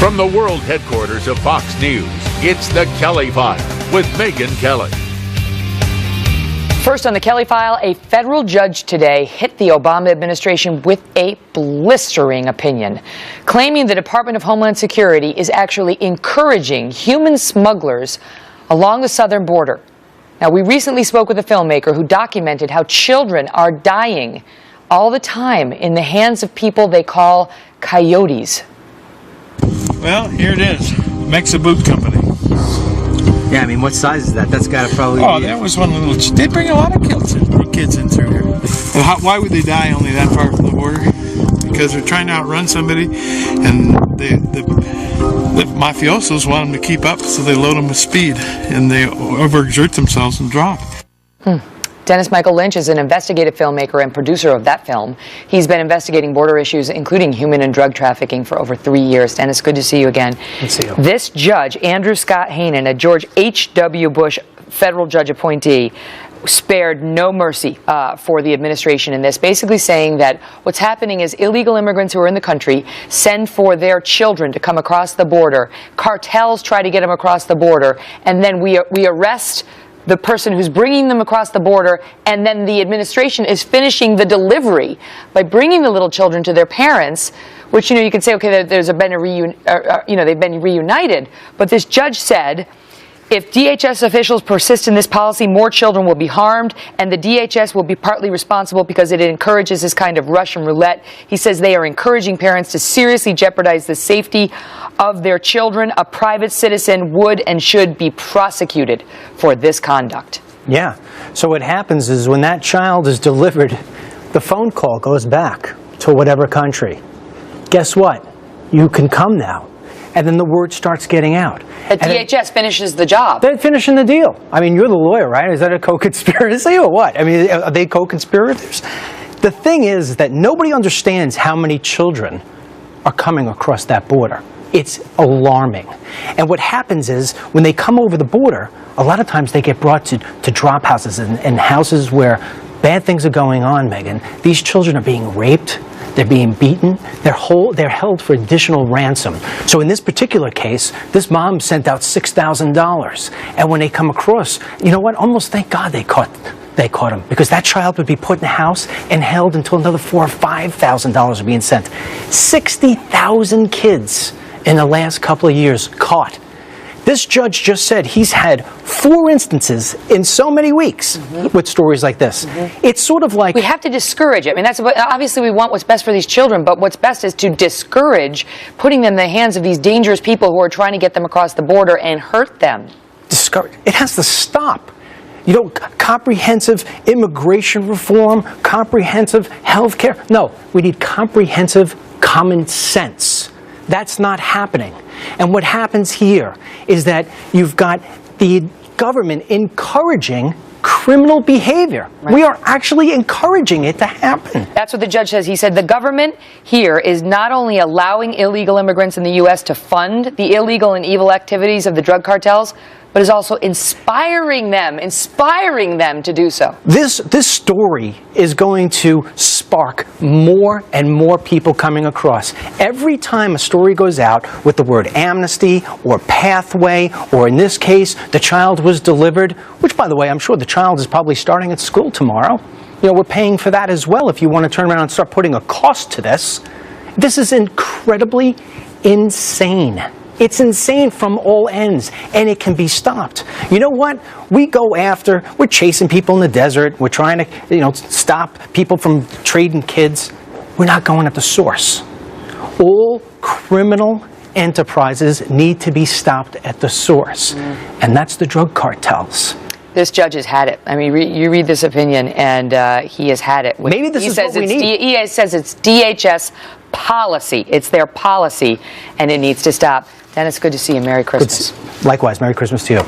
From the world headquarters of Fox News, it's The Kelly File with Megyn Kelly. First on the Kelly File, a federal judge today hit the Obama administration with a blistering opinion, claiming the Department of Homeland Security is actually encouraging human smugglers along the southern border. Now, we recently spoke with a filmmaker who documented how children are dying all the time in the hands of people they call coyotes. Well, here it is, Mexa Boot Company. Yeah, I mean, what size is that? That's got to probably be... that was one little... They bring a lot of kids in through here. Why would they die only that far from the border? Because they're trying to outrun somebody, and the mafiosos want them to keep up, so they load them with speed, and they overexert themselves and drop. Dennis Michael Lynch is an investigative filmmaker and producer of that film. He's been investigating border issues, including human and drug trafficking, for over 3 years. Dennis, good to see you again. Good to see you. This judge, Andrew Scott Hainan, a George H.W. Bush federal judge appointee, spared no mercy for the administration in this, basically saying that what's happening is illegal immigrants who are in the country send for their children to come across the border. Cartels try to get them across the border, and then we arrest the person who's bringing them across the border, and then the administration is finishing the delivery by bringing the little children to their parents, which, you could say, okay, they've been reunited. But this judge said, if DHS officials persist in this policy, more children will be harmed, and the DHS will be partly responsible because it encourages this kind of Russian roulette. He says they are encouraging parents to seriously jeopardize the safety of their children. A private citizen would and should be prosecuted for this conduct. Yeah. So what happens is when that child is delivered, the phone call goes back to whatever country. Guess what? You can come now. And then the word starts getting out. But DHS finishes the job. They're finishing the deal. I mean, you're the lawyer, right? Is that a co-conspiracy or what? I mean, are they co-conspirators? The thing is that nobody understands how many children are coming across that border. It's alarming. And what happens is, when they come over the border, a lot of times they get brought to drop houses and houses where bad things are going on, Megyn. These children are being raped. They're being beaten. They're held for additional ransom. So in this particular case, this mom sent out $6,000. And when they come across, you know what? Almost thank God they caught him, because that child would be put in a house and held until another $4,000 or $5,000 are being sent. 60,000 kids in the last couple of years caught. This judge just said he's had 4 instances in so many weeks with stories like this. It's sort of like... We have to discourage it. I mean, obviously we want what's best for these children, but what's best is to discourage putting them in the hands of these dangerous people who are trying to get them across the border and hurt them. Discourage. It has to stop. Comprehensive immigration reform, comprehensive health care. No, we need comprehensive common sense. That's not happening. And what happens here is that you've got the government encouraging criminal behavior. Right. We are actually encouraging it to happen. That's what the judge says. He said the government here is not only allowing illegal immigrants in the U.S. to fund the illegal and evil activities of the drug cartels, but is also inspiring them to do so. This story is going to spark more and more people coming across. Every time a story goes out with the word amnesty or pathway, or in this case, the child was delivered, which, by the way, I'm sure the child is probably starting at school tomorrow. We're paying for that as well if you want to turn around and start putting a cost to this. This is incredibly insane. It's insane from all ends, and it can be stopped. You know what? We're chasing people in the desert. We're trying to, stop people from trading kids. We're not going at the source. All criminal enterprises need to be stopped at the source, and that's the drug cartels. This judge has had it. I mean, you read this opinion, and he has had it. Maybe this is what we need. He says it's DHS policy. It's their policy, and it needs to stop. Dennis, good to see you. Merry Christmas. Likewise, Merry Christmas to you.